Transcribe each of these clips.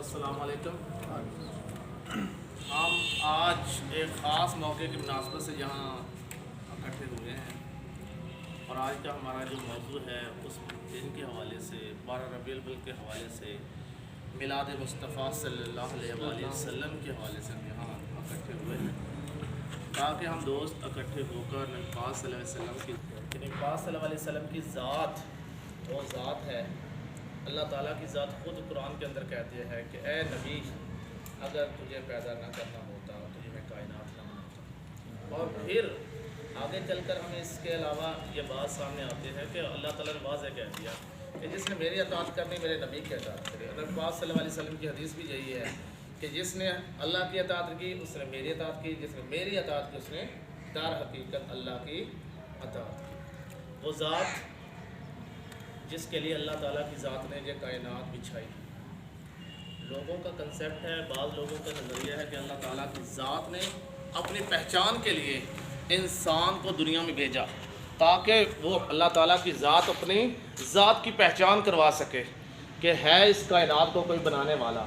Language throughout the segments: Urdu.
السلام علیکم۔ ہم آج ایک خاص موقع کی مناسبت سے یہاں اکٹھے ہوئے ہیں، اور آج کا ہمارا جو موضوع ہے اس دن کے حوالے سے 12 ربیع الاول کے حوالے سے میلاد مصطفیٰ صلی اللہ علیہ وآلہ وسلم کے حوالے سے ہم یہاں اکٹھے ہوئے ہیں تاکہ ہم دوست اکٹھے ہو کر نبی پاک صلی اللہ علیہ وسلم کی ذات، وہ ذات ہے اللہ تعالیٰ کی ذات خود قرآن کے اندر کہتے ہیں کہ اے نبی، اگر تجھے پیدا نہ کرنا ہوتا تجھے میں کائنات نہ بناتا۔ اور پھر آگے چل کر ہمیں اس کے علاوہ یہ بات سامنے آتی ہے کہ اللہ تعالیٰ نے واضح کہہ دیا کہ جس نے میری اطاعت کرنی میرے نبی کی اطاعت کرے۔ نبی پاک صلی اللہ علیہ وسلم کی حدیث بھی یہی ہے کہ جس نے اللہ کی اطاعت کی اس نے میری اطاعت کی، جس نے میری اطاعت کی اس نے در حقیقت اللہ کی اطاعت کی۔ وہ ذات جس کے لیے اللہ تعالیٰ کی ذات نے یہ کائنات بچھائی۔ لوگوں کا کنسیپٹ ہے، بعض لوگوں کا نظریہ ہے کہ اللہ تعالیٰ کی ذات نے اپنی پہچان کے لیے انسان کو دنیا میں بھیجا تاکہ وہ اللہ تعالیٰ کی ذات اپنی ذات کی پہچان کروا سکے کہ ہے اس کائنات کو کوئی بنانے والا۔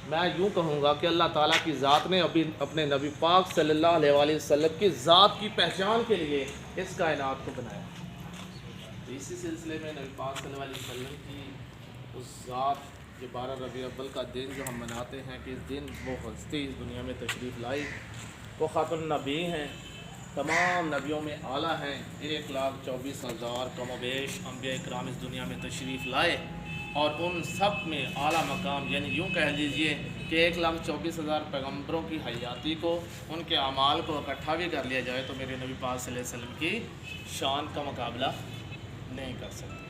میں یوں کہوں گا کہ اللہ تعالیٰ کی ذات نے ابھی اپنے نبی پاک صلی اللہ علیہ وآلہ وسلم کی ذات کی پہچان کے لیے اس کائنات کو بنایا۔ اسی سلسلے میں نبی پاک صلی اللہ علیہ وسلم کی اس ذات یہ 12 ربیع الاول کا دن جو ہم مناتے ہیں کہ اس دن وہ ہستی اس دنیا میں تشریف لائی، وہ خاتم النبی ہیں، تمام نبیوں میں اعلیٰ ہیں۔ 1,24,000 کم و بیش انبیاء اکرام اس دنیا میں تشریف لائے، اور ان سب میں اعلیٰ مقام، یعنی یوں کہہ لیجئے کہ 1,24,000 پیغمبروں کی حیاتی کو، ان کے اعمال کو اکٹھا بھی کر لیا جائے تو میرے نبی پاک صلی اللہ علیہ وسلم کی شان کا مقابلہ نہیں کر سکتے۔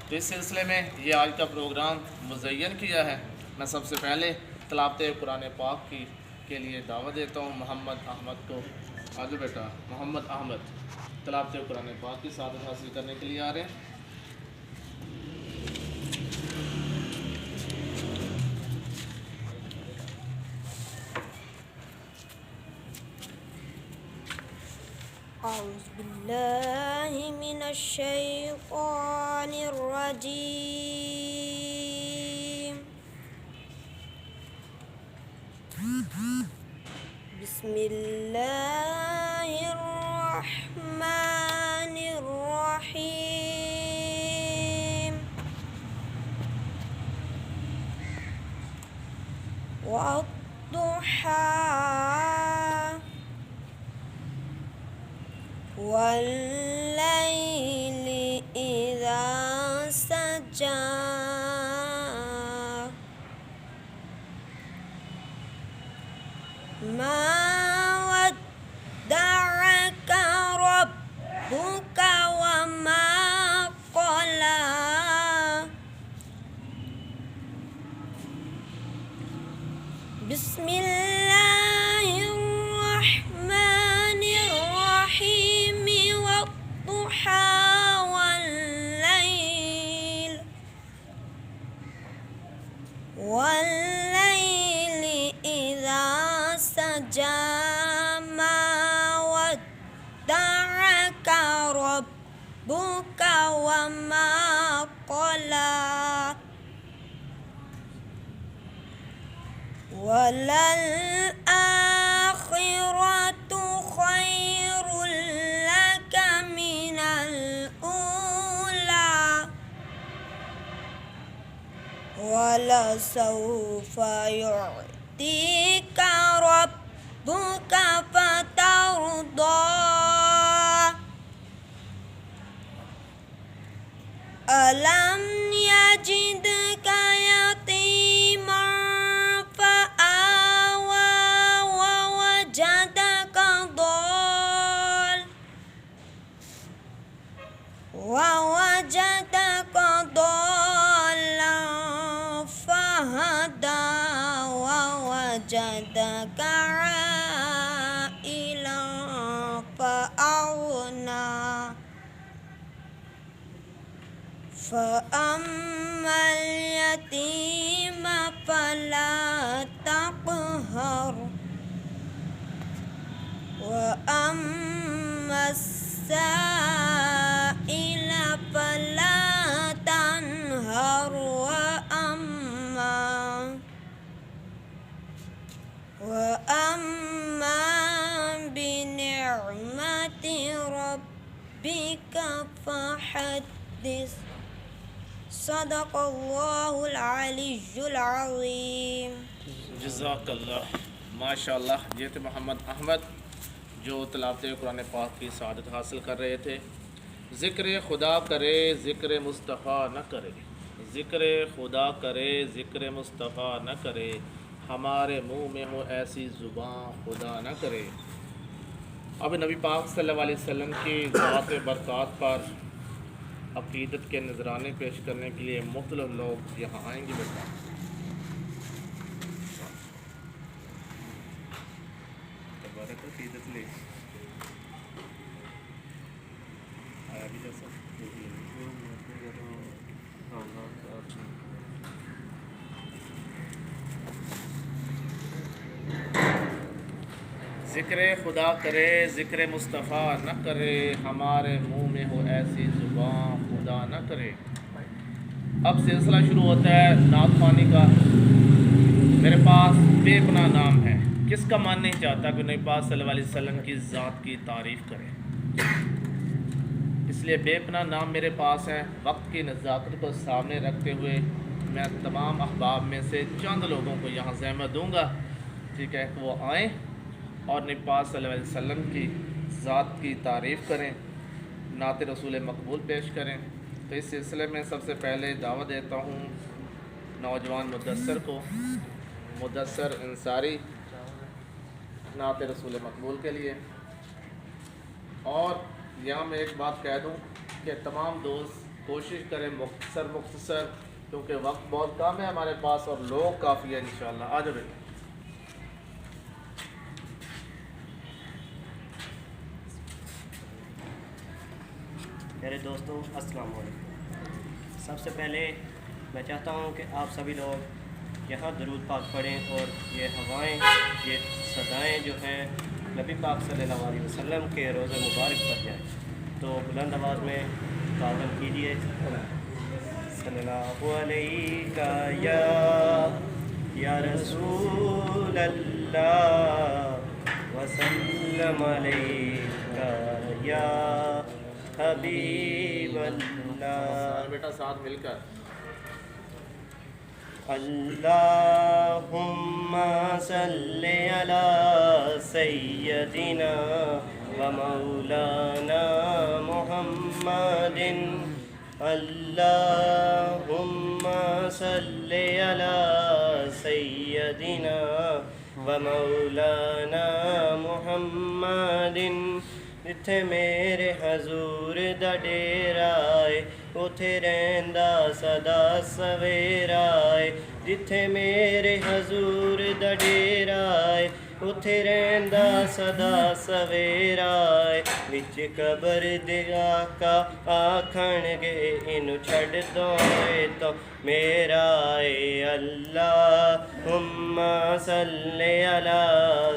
تو اس سلسلے میں یہ آج کا پروگرام مزین کیا ہے۔ میں سب سے پہلے تلاوت قرآن پاک کے لیے دعوت دیتا ہوں محمد احمد کو۔ آجو بیٹا، محمد احمد تلاوت قرآن پاک کی سعادت حاصل کرنے کے لیے آ رہے ہیں۔ اعوذ باللہ من الشیطان الرجیم، بسم اللہ الرحمن الرحیم، والضحیٰ واللیل اذا سجی، ما ودعک ربک وما قلی، بسم اللہ الرحمن الرحیم، والضحیٰ واللیل اذا سجی، ما ودعک ربک وما قلی، وللآخرة خير لك من الأولى، ولسوف يعطيك ربك فترضى، ألم يجدك يتيما فآوى، ووجدك ضالا فهدى، ووجدك عائلا فأغنى، فأما اليتيم فلا تقهر، وأما السائل فلا تنهر، وأما وأما بنعمة ربك فحدث صدق الله العلي العظيم. جزاک اللہ. ماشاء اللہ. یہ تھے محمد احمد جو تلاوت قرآن پاک کی سعادت حاصل کر رہے تھے. ذکر خدا کرے ذکر مصطفیٰ نہ کرے، ذکر خدا کرے ذکر مصطفیٰ نہ کرے، ہمارے منہ میں ہو ایسی زباں خدا نہ کرے. اب نبی پاک صلی اللہ علیہ وسلم کی ذات برکات پر عقیدت کے نذرانے پیش کرنے کے لیے مختلف لوگ یہاں آئیں گے. بیٹا عقیدت لے آیا بھی جیسا ذکر خدا کرے ذکر مصطفیٰ نہ کرے، ہمارے منہ میں ہو ایسی زبان خدا نہ کرے. اب سلسلہ شروع ہوتا ہے نعت خوانی کا. میرے پاس بے پناہ نام ہے. کس کا من نہیں چاہتا کہ نبی پاک صلی اللہ علیہ وسلم کی ذات کی تعریف کرے؟ اس لیے بے پناہ نام میرے پاس ہے. وقت کی نزاکت کو سامنے رکھتے ہوئے میں تمام احباب میں سے چند لوگوں کو یہاں زحمت دوں گا، ٹھیک ہے، کہ وہ آئیں اور نبی پاک صلی اللہ علیہ وسلم کی ذات کی تعریف کریں، نعت رسول مقبول پیش کریں. تو اس سلسلے میں سب سے پہلے دعوت دیتا ہوں نوجوان مدثر کو، مدثر انصاری، نعت رسول مقبول کے لیے. اور یہاں میں ایک بات کہہ دوں کہ تمام دوست کوشش کریں مختصر کیونکہ وقت بہت کم ہے ہمارے پاس اور لوگ کافی ہے انشاءاللہ. آ جاؤ بیٹا. میرے دوستوں السلام علیکم. سب سے پہلے میں چاہتا ہوں کہ آپ سبھی لوگ یہاں درود پاک پڑھیں اور یہ ہوائیں، یہ صدائیں جو ہیں نبی پاک صلی اللہ علیہ وسلم کے روز مبارک پر جائیں. تو بلند آواز میں تعظیم کیجیے. صلی اللہ علیہ یا رسول اللہ وسلم علیہ یا حبیب اللہ. بیٹا ساتھ مل کر اللہم صلی علی سیدنا و مولانا محمد. اللہم صلی علی سیدنا و مولانا محمد. جتھے میرے حضور دا ڈیرا ہے اتھے رہندا سدا سویرا ہے. جتھے میرے حضور دا ڈیرا ہے اتھے رہندا سدا سویرا ہے. وچ قبر دے آقا آکھن گے اینو چھڈ دو تو میرا ہے. اللہم صلی علی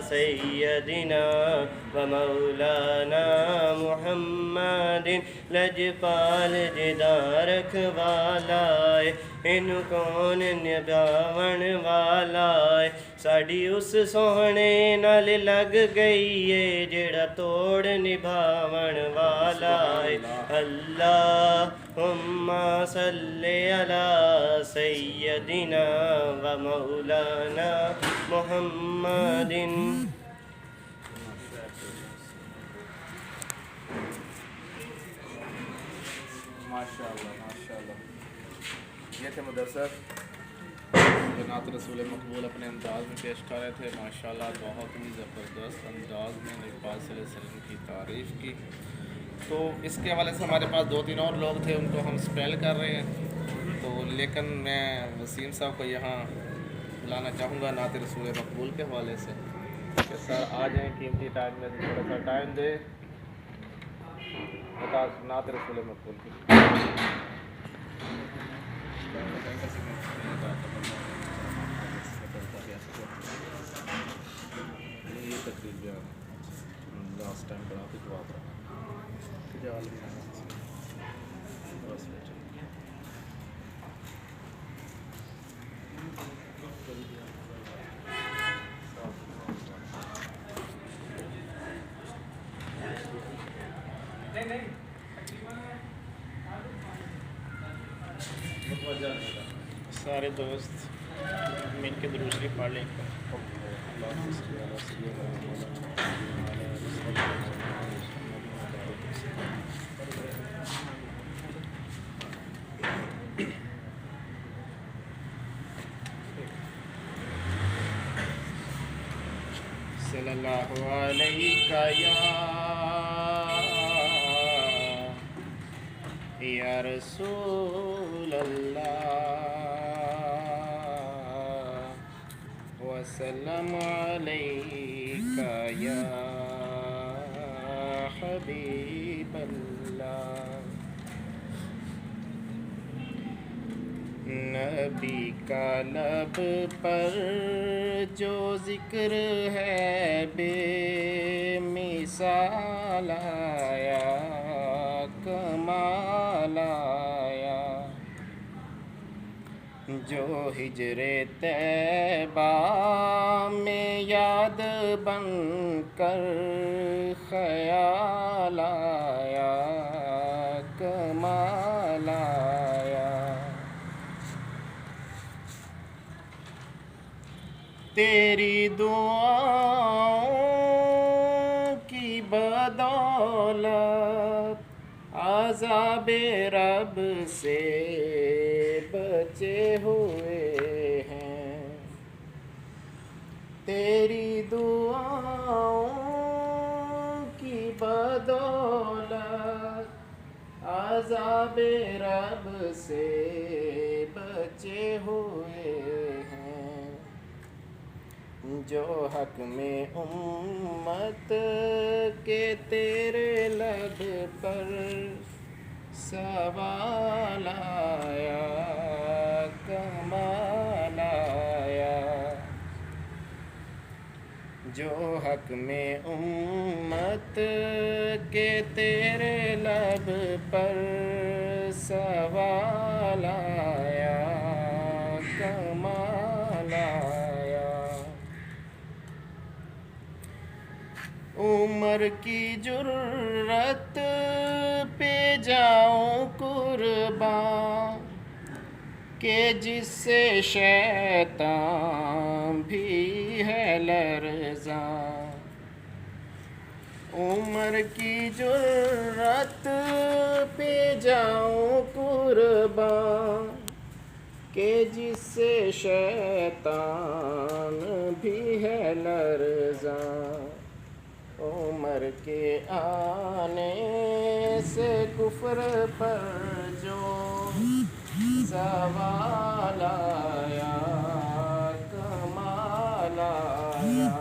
سیدنا و مولانا محمد. لجپال جدا رکھوالا ہے اینو کون نبھاون والا ہے. ساڈی اس سوہنے نال لگ گئی ہے جڑا توڑ نبھاون والا ہے. اللہم صلی علی سیدنا و مولانا محمد. ماشاءاللہ ماشاءاللہ. یہ تھے مدثر جو نعت رسول مقبول اپنے انداز میں پیش کر رہے تھے. ماشاءاللہ بہت ہی زبردست انداز میں نبی پاک صلی اللہ علیہ وسلم کی تعریف کی. تو اس کے حوالے سے ہمارے پاس 2-3 اور لوگ تھے، ان کو ہم اسپیل کر رہے ہیں. تو لیکن میں وسیم صاحب کو یہاں بلانا چاہوں گا نعت رسول مقبول کے حوالے سے کہ سر آ جائیں، قیمتی ٹائم میں تھوڑا سا ٹائم دے بتا نعت رسول مقبول کی. یہ تقریب لاسٹ ٹائم بڑا کچھ ہوا تھا. سارے دوست مل کے درود شریف پڑھ لیں. صلی اللہ علیہ یا رسول اللہ وسلم علیک یا حبیب اللہ. نبی کا لب پر جو ذکر ہے بے مثال آیا کمال آیا. جو ہجر طیبہ میں یاد بن کر خیال آیا کمال آیا. تیری دعاؤں کی بدولت عذاب رب سے بچے ہوئے ہیں. تیری دعاؤں کی بدولت عذاب رب سے بچے ہوئے ہیں. جو حق میں امت کے تیرے لب پر سوال آیا کمال آیا. جو حق میں امت کے تیرے لب پر سوال آیا کمال آیا. عمر کی جرت پہ جاؤں قربان کہ جس سے شیطان بھی ہے لرزاں. عمر کی جرت پہ جاؤں قربان کہ جس سے شیطان بھی ہے لرزاں. عمر کے آنے سے کفر پر جو زوال آیا کمال آیا.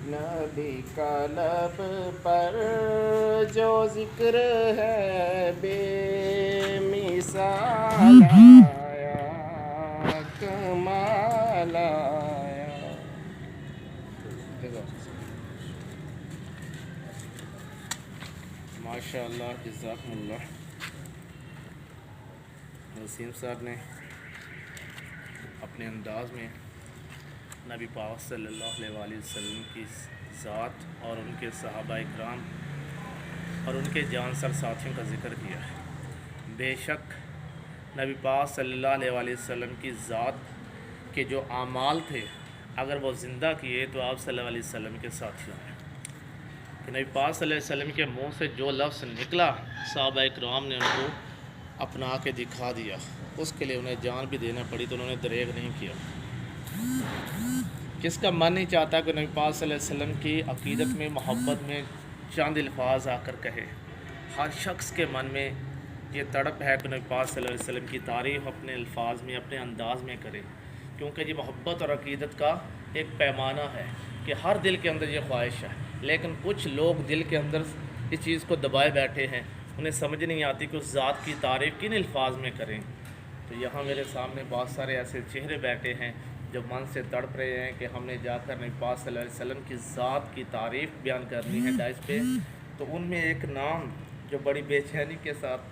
نبی کا لب پر جو ذکر ہے بے مثال آیا کمال آیا. ماشاء اللہ جزاکم اللہ. وسیم صاحب نے اپنے انداز میں نبی پاک صلی اللہ علیہ وآلہ وسلم کی ذات اور ان کے صحابہ اکرام اور ان کے جانسر ساتھیوں کا ذکر کیا ہے. بے شک نبی پاک صلی اللہ علیہ وآلہ وسلم کی ذات کے جو اعمال تھے اگر وہ زندہ کیے تو آپ صلی اللہ علیہ وسلم کے ساتھیوں ہیں. کہ نبی پاک صلی اللہ علیہ وسلم کے منہ سے جو لفظ نکلا صحابہ اکرام نے ان کو اپنا کے دکھا دیا. اس کے لیے انہیں جان بھی دینا پڑی تو انہوں نے دریغ نہیں کیا. کس کا من نہیں چاہتا کہ نبی پاک صلی اللہ علیہ وسلم کی عقیدت میں محبت میں چند الفاظ آ کر کہے. ہر شخص کے من میں یہ تڑپ ہے کہ نبی پاک صلی اللہ علیہ وسلم کی تعریف اپنے الفاظ میں اپنے انداز میں کرے. کیونکہ یہ محبت اور عقیدت کا ایک پیمانہ ہے کہ ہر دل کے اندر یہ خواہش ہے. لیکن کچھ لوگ دل کے اندر اس چیز کو دبائے بیٹھے ہیں. انہیں سمجھ نہیں آتی کہ اس ذات کی تعریف کن الفاظ میں کریں. تو یہاں میرے سامنے بہت سارے ایسے چہرے بیٹھے ہیں جو من سے تڑپ رہے ہیں کہ ہم نے جا کر نبی پاک صلی اللہ علیہ وسلم کی ذات کی تعریف بیان کرنی ہے ڈائس پہ. تو ان میں ایک نام جو بڑی بے چینی کے ساتھ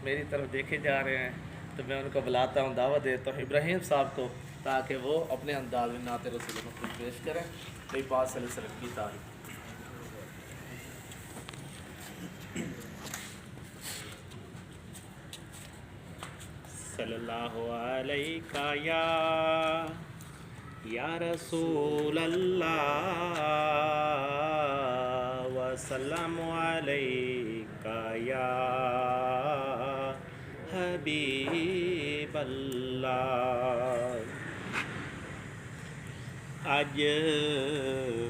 میری طرف دیکھے جا رہے ہیں تو میں ان کو بلاتا ہوں, دعوت دیتا ہوں ابراہیم صاحب کو تاکہ وہ اپنے انداز میں نعت رسول کو پیش کریں نبی پاک صلی اللہ علیہ وسلم کی تعریف. صلی اللہ علیہ یا رسول اللہ وسلم علیکہ یا حبیب اللہ۔ اج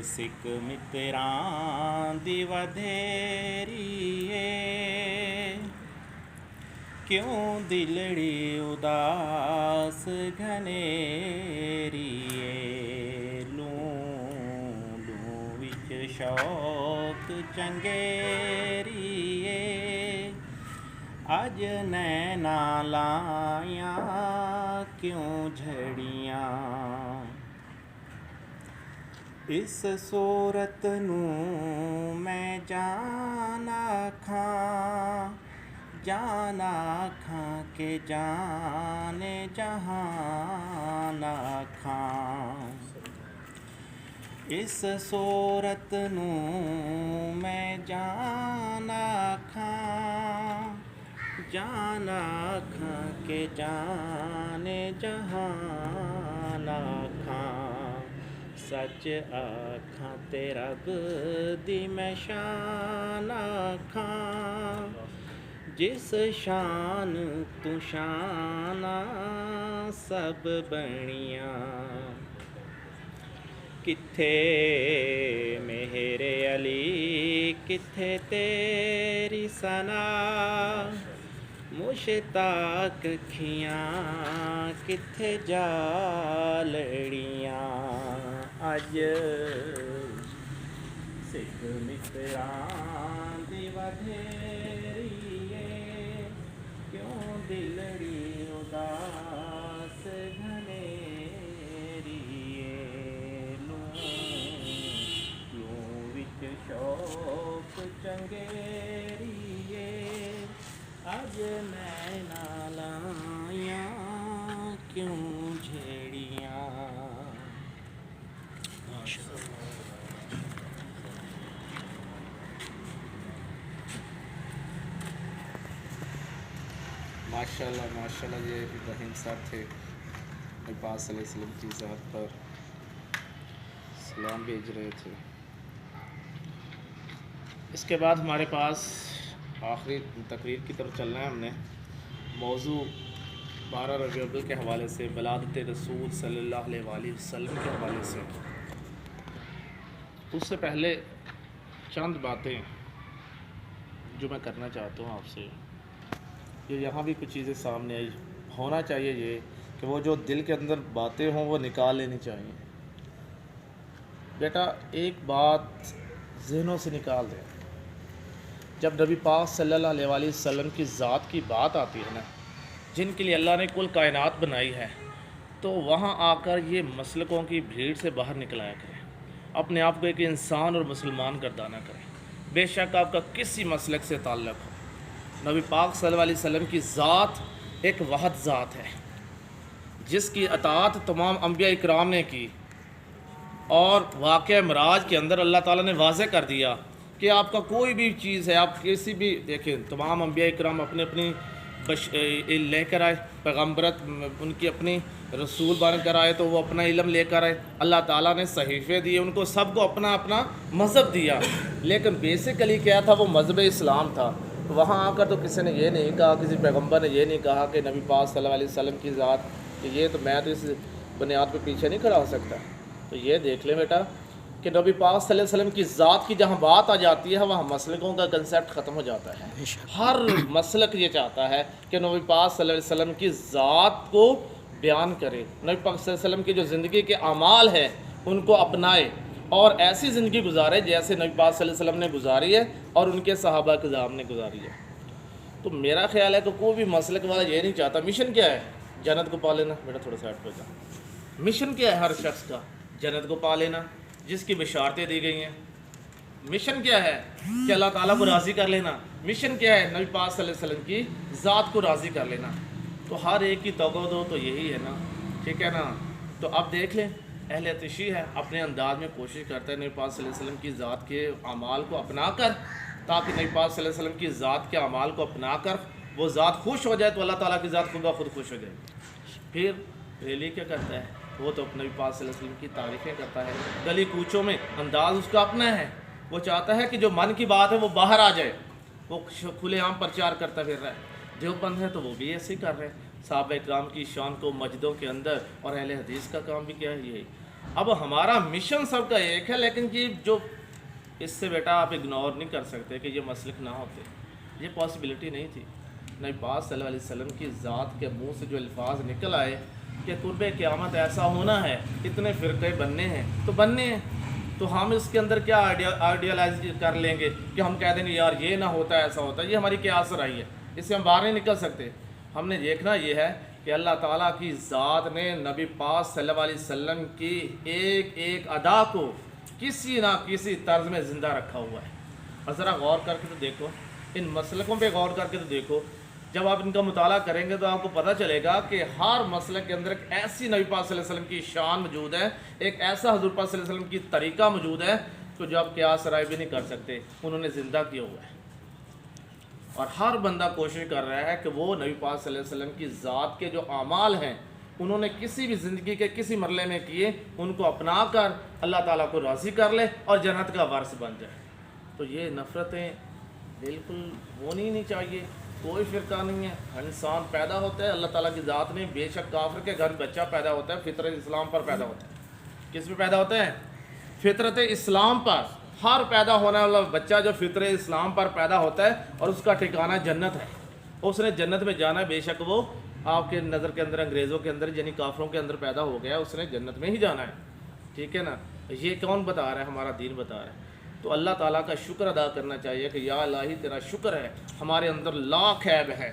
سکھ متراں دی ودھیری ہے، کیوں دلڑی اداس گھنیری ہے، لوں لوں وچ شوق چنگیری ہے، اج نینا لایاں کیوں جھڑیاں، اس صورت نوں میں جان آکھاں، جان آکھاں کہ جان جہان آکھاں، اس صورت نوں میں جان آکھاں، جان آکھاں کہ جان جہان آکھاں، سچ آکھاں تے رب دی میں شان آکھاں، جس شان تو شاناں سب بنیاں، کتھے مہر علی کتھے تیری ثنا، مشتاق کھیاں کتھے جالڑیاں، اج سکھ متراں دی ودھیری ہے، کیوں دلڑی اداس گھنیری ہے، لوں لوں وچ شوق چنگیری ہے، اج نینا لایاں کیوں جھیڑیاں۔ ماشاءاللہ ماشاءاللہ، یہ ابراہیم صاحب تھے، نبی پاک صلی اللہ علیہ وسلم کی ذات پر سلام بھیج رہے تھے۔ اس کے بعد ہمارے پاس آخری تقریر کی طرف چلنا ہے، ہم نے موضوع 12 ربیع الاول کے حوالے سے، ولادت رسول صلی اللہ علیہ وآلہ وسلم کے حوالے سے۔ اس سے پہلے چند باتیں جو میں کرنا چاہتا ہوں آپ سے، یہ یہاں بھی کچھ چیزیں سامنے آئی، ہونا چاہیے یہ کہ وہ جو دل کے اندر باتیں ہوں وہ نکال لینی چاہیے۔ بیٹا ایک بات ذہنوں سے نکال دیں، جب نبی پاک صلی اللہ علیہ وآلہ وسلم کی ذات کی بات آتی ہے نا، جن کے لیے اللہ نے کل کائنات بنائی ہے، تو وہاں آ کر یہ مسلکوں کی بھیڑ سے باہر نکلایا کریں، اپنے آپ کو ایک انسان اور مسلمان گردانہ کریں، بے شک آپ کا کسی مسلک سے تعلق ہو۔ نبی پاک صلی اللہ علیہ وسلم کی ذات ایک واحد ذات ہے، جس کی اطاعت تمام انبیاء اکرام نے کی، اور واقعہ معراج کے اندر اللہ تعالیٰ نے واضح کر دیا کہ آپ کا کوئی بھی چیز ہے، آپ کسی بھی دیکھیں، تمام انبیاء اکرام اپنے اپنی لے کر آئے، پیغمبرت ان کی اپنی رسول بن کر آئے تو وہ اپنا علم لے کر آئے، اللہ تعالیٰ نے صحیفے دیے، ان کو سب کو اپنا اپنا مذہب دیا، لیکن بیسیکلی کیا تھا؟ وہ مذہب اسلام تھا۔ وہاں آ کر تو کسی نے یہ نہیں کہا، کسی پیغمبر نے یہ نہیں کہا کہ نبی پاک صلی اللہ علیہ وسلم کی ذات کہ یہ تو میں تو اس بنیاد پہ پیچھے نہیں کھڑا ہو سکتا۔ تو یہ دیکھ لیں بیٹا کہ نبی پاک صلی اللہ علیہ وسلم کی ذات کی جہاں بات آ جاتی ہے وہاں مسلکوں کا کنسیپٹ ختم ہو جاتا ہے۔ ہر مسلک یہ چاہتا ہے کہ نبی پاک صلی اللہ علیہ وسلم کی ذات کو بیان کرے، نبی پاک صلی اللہ علیہ وسلم کی جو زندگی کے اعمال ہیں ان کو اپنائے اور ایسی زندگی گزارے جیسے نبی پاک صلی اللہ علیہ وسلم نے گزاری ہے اور ان کے صحابہ کرام نے گزاری ہے۔ تو میرا خیال ہے کہ کوئی بھی مسلک والا یہ نہیں چاہتا، مشن کیا ہے؟ جنت کو پا لینا۔ بیٹا تھوڑا سائڈ پہ جا، مشن کیا ہے ہر شخص کا؟ جنت کو پا لینا، جس کی بشارتیں دی گئی ہیں۔ مشن کیا ہے؟ کہ اللہ تعالیٰ کو راضی کر لینا۔ مشن کیا ہے؟ نبی پاک صلی اللہ علیہ وسلم کی ذات کو راضی کر لینا۔ تو ہر ایک کی توقع تو یہی ہے نا، ٹھیک ہے نا؟ تو اب دیکھ لیں، اہل تشیع ہے اپنے انداز میں کوشش کرتا ہے نبی پاک صلی اللہ علیہ وسلم کی ذات کے اعمال کو اپنا کر، تاکہ نبی پاک صلی اللہ علیہ وسلم کی ذات کے اعمال کو اپنا کر وہ ذات خوش ہو جائے تو اللہ تعالیٰ کی ذات خود بخود خوش ہو جائے. پھر ریلی کیا کرتا ہے؟ وہ تو نبی پاک صلی اللہ علیہ وسلم کی تعریفیں کرتا ہے. گلی کوچوں میں انداز اس کا اپنا ہے. وہ چاہتا ہے کہ جو من کی بات ہے وہ باہر آ جائے. وہ کھلے عام پرچار کرتا پھر رہا ہے. دیوبند ہے تو وہ بھی ایسے ہی کر رہے ہیں. صحابہ اکرام کی شان کو مسجدوں کے اندر، اور اہل حدیث کا کام بھی کیا ہے یہی. اب ہمارا مشن سب کا ایک ہے، لیکن یہ جو اس سے بیٹا آپ اگنور نہیں کر سکتے کہ یہ مسلک نہ ہوتے. یہ پاسبلٹی نہیں تھی. نبی پاک صلی اللہ علیہ وسلم کی ذات کے منہ سے جو الفاظ نکل آئے کہ قرب قیامت ایسا ہونا ہے، اتنے فرقے بننے ہیں تو بننے ہیں. تو ہم اس کے اندر کیا آئیڈیالائز کر لیں گے کہ ہم کہہ دیں گے یار یہ نہ ہوتا ایسا ہوتا. یہ ہماری قیاس سے آئی ہے، اس سے ہم باہر نہیں نکل سکتے. ہم نے دیکھنا یہ ہے کہ اللہ تعالیٰ کی ذات نے نبی پاک صلی اللہ علیہ وسلم کی ایک ایک ادا کو کسی نہ کسی طرز میں زندہ رکھا ہوا ہے. اور ذرا غور کر کے تو دیکھو، ان مسلکوں پہ غور کر کے تو دیکھو. جب آپ ان کا مطالعہ کریں گے تو آپ کو پتہ چلے گا کہ ہر مسلک کے اندر ایک ایسی نبی پاک صلی اللہ علیہ وسلم کی شان موجود ہے، ایک ایسا حضور پاک صلی اللہ علیہ وسلم کی طریقہ موجود ہے کہ جو آپ قیاس رائے بھی نہیں کر سکتے. انہوں نے زندہ کیا ہوا ہے. اور ہر بندہ کوشش کر رہا ہے کہ وہ نبی پاک صلی اللہ علیہ وسلم کی ذات کے جو اعمال ہیں انہوں نے کسی بھی زندگی کے کسی مرحلے میں کیے، ان کو اپنا کر اللہ تعالیٰ کو راضی کر لے اور جنت کا وارث بن جائے. تو یہ نفرتیں بالکل ہونی نہیں چاہیے. کوئی فرقہ نہیں ہے. انسان پیدا ہوتا ہے، اللہ تعالیٰ کی ذات نے بے شک کافر کے گھر بچہ پیدا ہوتا ہے، فطرت اسلام پر پیدا ہوتا ہے. کس پہ پیدا ہوتا ہے؟ فطرت اسلام پر. ہر پیدا ہونے والا بچہ جو فطرت اسلام پر پیدا ہوتا ہے اور اس کا ٹھکانہ جنت ہے. اس نے جنت میں جانا ہے. بے شک وہ آپ کے نظر کے اندر انگریزوں کے اندر یعنی کافروں کے اندر پیدا ہو گیا، اس نے جنت میں ہی جانا ہے. ٹھیک ہے نا. یہ کون بتا رہا ہے؟ ہمارا دین بتا رہا ہے. تو اللہ تعالیٰ کا شکر ادا کرنا چاہیے کہ یا الہی تیرا شکر ہے، ہمارے اندر لاکھ عیب ہے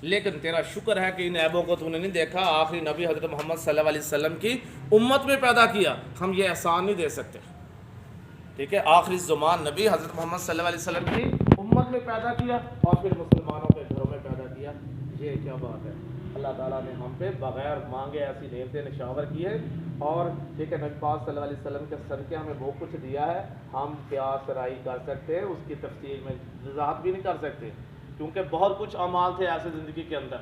لیکن تیرا شکر ہے کہ ان عیبوں کو تو نے نہیں دیکھا. آخری نبی حضرت محمد صلی اللہ علیہ وسلم کی امت میں پیدا کیا. ہم یہ احسان نہیں دے سکتے. ٹھیک ہے. آخری زمان نبی حضرت محمد صلی اللہ علیہ وسلم کی امت میں پیدا کیا اور پھر مسلمانوں کے گھروں میں پیدا کیا. یہ کیا بات ہے؟ اللہ تعالیٰ نے ہم پہ بغیر مانگے ایسی نعمتیں نشاور کی ہے. اور ٹھیک ہے، نبی پاک صلی اللہ علیہ وسلم کے صدقے ہمیں وہ کچھ دیا ہے ہم قیاس رائی کر سکتے ہیں، اس کی تفصیل میں وضاحت بھی نہیں کر سکتے کیونکہ بہت کچھ اعمال تھے ایسے زندگی کے اندر.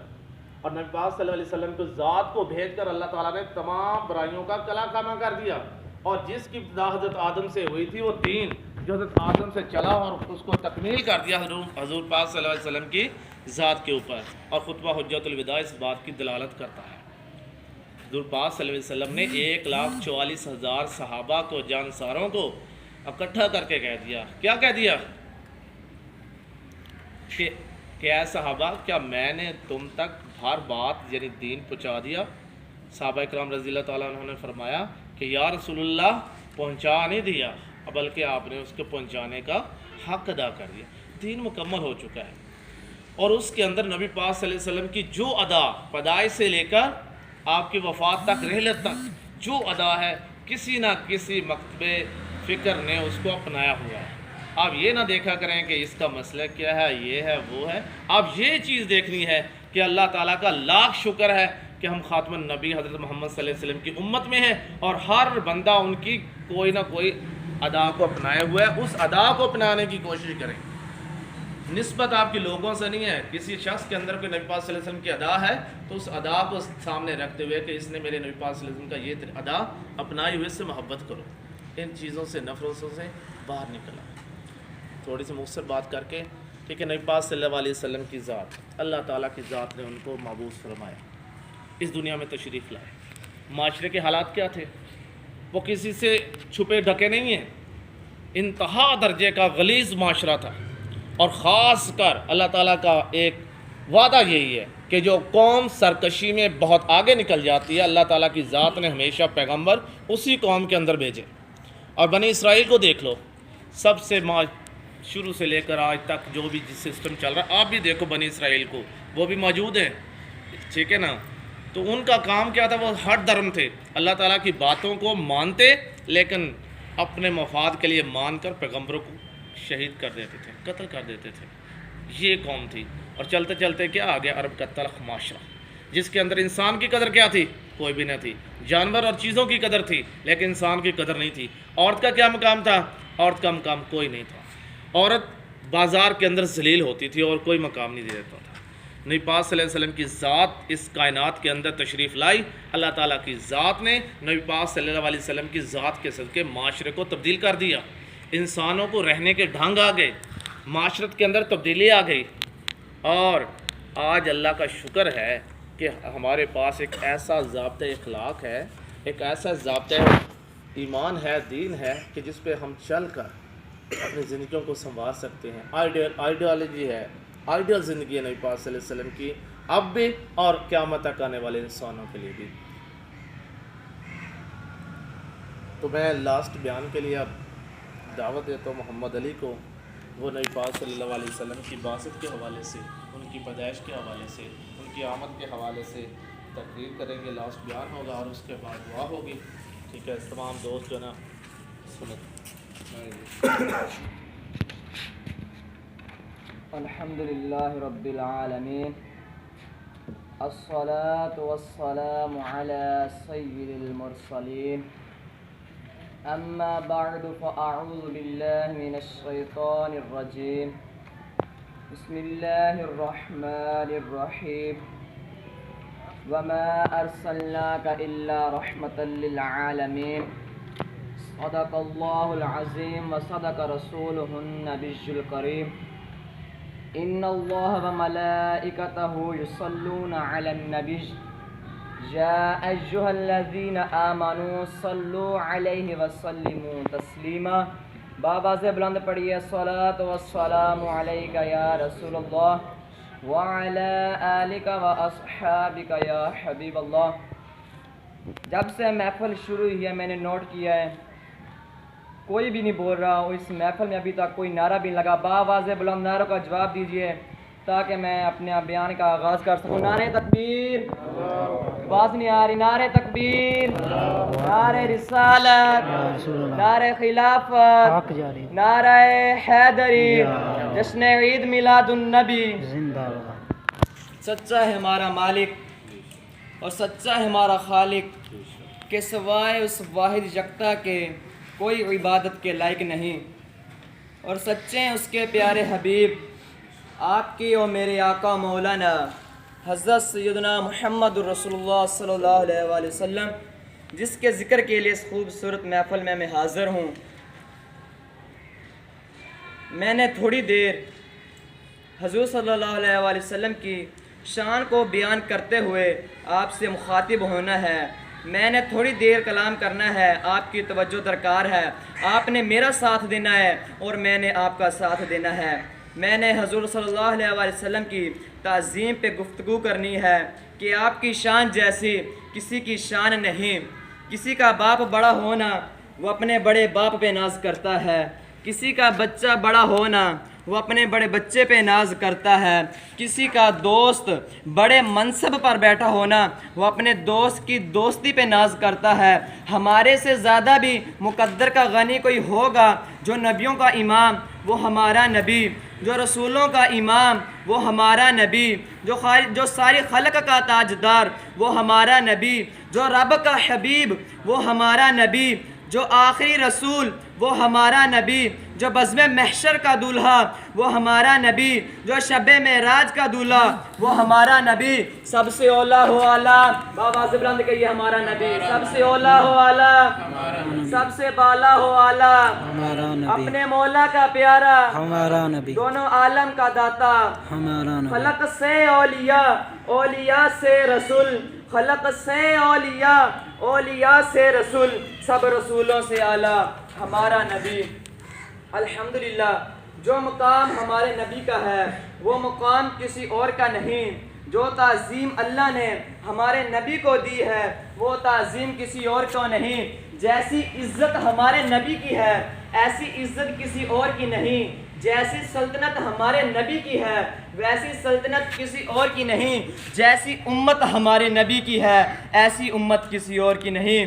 اور نبی پاک صلی اللہ علیہ وسلم کو ذات کو بھیج کر اللہ تعالیٰ نے تمام برائیوں کا کلا خانہ کر دیا. اور جس کی ابتدا حضرت آدم سے ہوئی تھی وہ دین جو حضرت آدم سے چلا اور اس کو تکمیل کر دیا حضور پاک صلی اللہ علیہ وسلم کی ذات کے اوپر. اور خطبہ حجت الوداع اس بات کی دلالت کرتا ہے. حضور پاک صلی اللہ علیہ وسلم نے 1,44,000 صحابہ کو، جانساروں کو اکٹھا کر کے کہہ دیا. کیا کہہ دیا؟ کہ اے صحابہ، کیا میں نے تم تک ہر بات یعنی دین پہنچا دیا؟ صحابہ اکرام رضی اللہ تعالیٰ عنہ نے فرمایا کہ یا رسول اللہ پہنچا نہیں دیا، بلکہ آپ نے اس کو پہنچانے کا حق ادا کر دیا. دین مکمل ہو چکا ہے. اور اس کے اندر نبی پاک صلی اللہ علیہ وسلم کی جو ادا پیدائش سے لے کر آپ کی وفات تک، رحلت تک جو ادا ہے، کسی نہ کسی مکتب فکر نے اس کو اپنایا ہوا ہے. آپ یہ نہ دیکھا کریں کہ اس کا مسئلہ کیا ہے، یہ ہے وہ ہے. آپ یہ چیز دیکھنی ہے کہ اللہ تعالیٰ کا لاکھ شکر ہے کہ ہم خاتم النبی حضرت محمد صلی اللہ علیہ وسلم کی امت میں ہیں اور ہر بندہ ان کی کوئی نہ کوئی ادا کو اپنائے ہوئے ہے. اس ادا کو اپنانے کی کوشش کریں. نسبت آپ کی لوگوں سے نہیں ہے. کسی شخص کے اندر کوئی نبی پاک صلی اللہ علیہ وسلم کی ادا ہے تو اس ادا کو سامنے رکھتے ہوئے کہ اس نے میرے نبی پاک صلی اللہ علیہ وسلم کا یہ ادا اپنائی ہوئے سے محبت کرو. ان چیزوں سے، نفرتوں سے باہر نکلا. تھوڑی سی مختصر بات کر کے، ٹھیک ہے. نبی پاک صلی اللہ علیہ وسلم کی ذات، اللہ تعالیٰ کی ذات نے ان کو مبعوث فرمایا، اس دنیا میں تشریف لائے. معاشرے کے حالات کیا تھے؟ وہ کسی سے چھپے ڈھکے نہیں ہیں. انتہا درجے کا غلیظ معاشرہ تھا. اور خاص کر اللہ تعالیٰ کا ایک وعدہ یہی ہے کہ جو قوم سرکشی میں بہت آگے نکل جاتی ہے، اللہ تعالیٰ کی ذات نے ہمیشہ پیغمبر اسی قوم کے اندر بھیجے. اور بنی اسرائیل کو دیکھ لو، سب سے شروع سے لے کر آج تک جو بھی سسٹم چل رہا ہے، آپ بھی دیکھو بنی اسرائیل کو، وہ بھی موجود ہیں. ٹھیک ہے نا. تو ان کا کام کیا تھا؟ وہ ہر دھرم تھے، اللہ تعالیٰ کی باتوں کو مانتے لیکن اپنے مفاد کے لیے مان کر پیغمبروں کو شہید کر دیتے تھے، قتل کر دیتے تھے. یہ قوم تھی. اور چلتے چلتے کیا آ گیا؟ عرب کا تلخ معاشرہ، جس کے اندر انسان کی قدر کیا تھی؟ کوئی بھی نہ تھی. جانور اور چیزوں کی قدر تھی لیکن انسان کی قدر نہیں تھی. عورت کا کیا مقام تھا؟ عورت کا مقام کوئی نہیں تھا. عورت بازار کے اندر ذلیل ہوتی تھی اور کوئی مقام نہیں دیتا تھا. نبی پاک صلی اللہ علیہ وسلم کی ذات اس کائنات کے اندر تشریف لائی، اللہ تعالیٰ کی ذات نے نبی پاک صلی اللہ علیہ وسلم کی ذات کے صدقے معاشرے کو تبدیل کر دیا، انسانوں کو رہنے کے ڈھنگ آ گئے، معاشرت کے اندر تبدیلی آ گئی، اور آج اللہ کا شکر ہے کہ ہمارے پاس ایک ایسا ضابطۂ اخلاق ہے، ایک ایسا ضابطۂ ایمان ہے، دین ہے کہ جس پہ ہم چل کر اپنی زندگیوں کو سنوار سکتے ہیں۔ آئیڈیالوجی ہے، آئیڈیل زندگی ہے نبی پاک صلی اللہ علیہ وسلم کی، اب بھی اور قیامت تک آنے والے انسانوں کے لیے بھی۔ تو میں لاسٹ بیان کے لیے اب دعوت دیتا ہوں محمد علی کو، وہ نبی پاک صلی اللہ علیہ وسلم کی بعثت کے حوالے سے، ان کی پیدائش کے حوالے سے، ان کی آمد کے حوالے سے تقریر کریں گے، لاسٹ بیان ہوگا اور اس کے بعد دعا ہوگی۔ ٹھیک ہے، تمام دوست جو ہے نا سنت۔ الحمد للہ رب العالمین، الصلاة والسلام على سید المرسلین، اما بعد فاعوذ باللہ من الشیطان الرجیم، بسم اللہ الرحمن الرحیم، وما ارسلناک الا رحمة للعالمین، صدق اللہ العظیم وصدق رسولہ النبی الکریم، ان اللہ وملائکتہ یصلون علی النبی یا ایہا الذین آمنوا صلوا علیہ وسلموا تسلیما۔ بابا سے بلند پڑھیے، الصلاۃ والسلام علیک یا رسول اللہ وعلی آلک واصحابک یا حبیب اللہ۔ جب سے محفل شروع ہوئی ہے میں نے نوٹ کیا ہے کوئی بھی نہیں بول رہا، اس محفل میں ابھی تک کوئی نعرہ بھی لگا۔ باواز بلند نعروں کا جواب دیجئے تاکہ میں اپنے بیان کا آغاز کر سکوں۔ نعرہ تکبیر، آواز نہیں آ رہی، نعرہ تکبیر، نعرہ رسالت، نعرہ خلافت، نعرہ حیدری، جشن عید میلاد النبی۔ سچا ہے ہمارا مالک اور سچا ہے ہمارا خالق کہ سوائے اس واحد یکتا کے کوئی عبادت کے لائق نہیں، اور سچے ہیں اس کے پیارے حبیب آپ کی اور میرے آقا مولانا حضرت سیدنا محمد رسول اللہ صلی اللہ علیہ وآلہ وسلم، جس کے ذکر کے لیے اس خوبصورت محفل میں حاضر ہوں۔ میں نے تھوڑی دیر حضور صلی اللہ علیہ وآلہ وسلم کی شان کو بیان کرتے ہوئے آپ سے مخاطب ہونا ہے، میں نے تھوڑی دیر کلام کرنا ہے، آپ کی توجہ درکار ہے، آپ نے میرا ساتھ دینا ہے اور میں نے آپ کا ساتھ دینا ہے۔ میں نے حضور صلی اللہ علیہ وآلہ وسلم کی تعظیم پہ گفتگو کرنی ہے کہ آپ کی شان جیسی کسی کی شان نہیں۔ کسی کا باپ بڑا ہونا وہ اپنے بڑے باپ پہ ناز کرتا ہے، کسی کا بچہ بڑا ہونا وہ اپنے بڑے بچے پہ ناز کرتا ہے، کسی کا دوست بڑے منصب پر بیٹھا ہونا وہ اپنے دوست کی دوستی پہ ناز کرتا ہے۔ ہمارے سے زیادہ بھی مقدر کا غنی کوئی ہوگا، جو نبیوں کا امام وہ ہمارا نبی، جو رسولوں کا امام وہ ہمارا نبی، جو ساری خلق کا تاجدار وہ ہمارا نبی، جو رب کا حبیب وہ ہمارا نبی، جو آخری رسول وہ ہمارا نبی، جو بزم محشر کا دولہا وہ ہمارا نبی، جو شب معراج کا دولہا وہ ہمارا نبی، سب سے اولا ہو اعلیٰ، بابا سے بلند کہیے ہمارا نبی، سب سے اولا ہو اعلیٰ، سب سے بالا ہو اعلیٰ، اپنے مولا کا پیارا، ہمارا نبی، دونوں عالم کا داتا، ہمارا نبی، خلق سے اولیاء، اولیاء سے رسول، خلق سے اولیاء، اولیاء سے رسول، سب رسولوں سے اعلیٰ ہمارا نبی۔ الحمدللہ جو مقام ہمارے نبی کا ہے وہ مقام کسی اور کا نہیں، جو تعظیم اللہ نے ہمارے نبی کو دی ہے وہ تعظیم کسی اور کو نہیں۔ جیسی عزت ہمارے نبی کی ہے ایسی عزت کسی اور کی نہیں، جیسی سلطنت ہمارے نبی کی ہے ویسی سلطنت کسی اور کی نہیں، جیسی امت ہمارے نبی کی ہے ایسی امت کسی اور کی نہیں،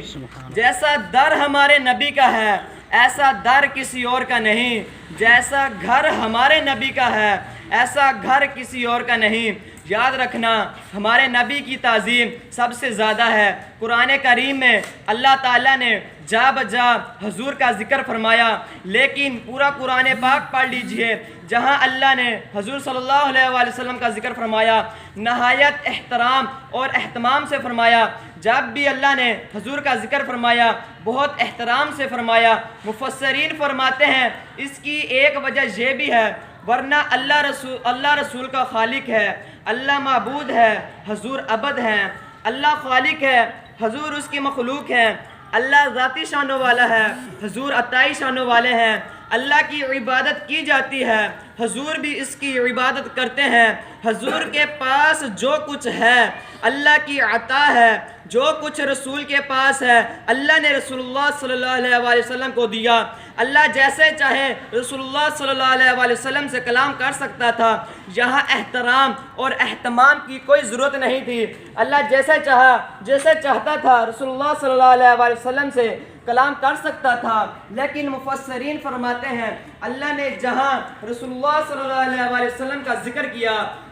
جیسا در ہمارے نبی کا ہے ایسا در کسی اور کا نہیں، جیسا گھر ہمارے نبی کا ہے ایسا گھر کسی اور کا نہیں، یاد رکھنا ہمارے نبی کی تعظیم سب سے زیادہ ہے۔ قرآن کریم میں اللہ تعالیٰ نے جا بجا حضور کا ذکر فرمایا، لیکن پورا قرآن پاک پڑھ لیجئے، جہاں اللہ نے حضور صلی اللہ علیہ وآلہ وسلم کا ذکر فرمایا نہایت احترام اور اہتمام سے فرمایا۔ جب بھی اللہ نے حضور کا ذکر فرمایا بہت احترام سے فرمایا۔ مفسرین فرماتے ہیں اس کی ایک وجہ یہ بھی ہے، ورنہ اللہ رسول کا خالق ہے، اللہ معبود ہے، حضور عبد ہے، اللہ خالق ہے، حضور اس کی مخلوق ہے، اللہ ذاتی شانوں والا ہے، حضور عطائی شانوں والے ہیں، اللہ کی عبادت کی جاتی ہے، حضور بھی اس کی عبادت کرتے ہیں۔ حضور کے پاس جو کچھ ہے اللہ کی عطا ہے، جو کچھ رسول کے پاس ہے اللہ نے رسول اللہ صلی اللہ علیہ وآلہ وسلم کو دیا۔ اللہ جیسے چاہے رسول اللہ صلی اللہ علیہ وآلہ وسلم سے کلام کر سکتا تھا، یہاں احترام اور اہتمام کی کوئی ضرورت نہیں تھی۔ اللہ جیسے چاہتا تھا رسول اللہ صلی اللہ علیہ وآلہ وسلم سے کلام کر سکتا تھا، لیکن مفسرین فرماتے ہیں اللہ نے جہاں رسول اللہ صلی اللہ علیہ وآلہ وسلم کا ذکر کیا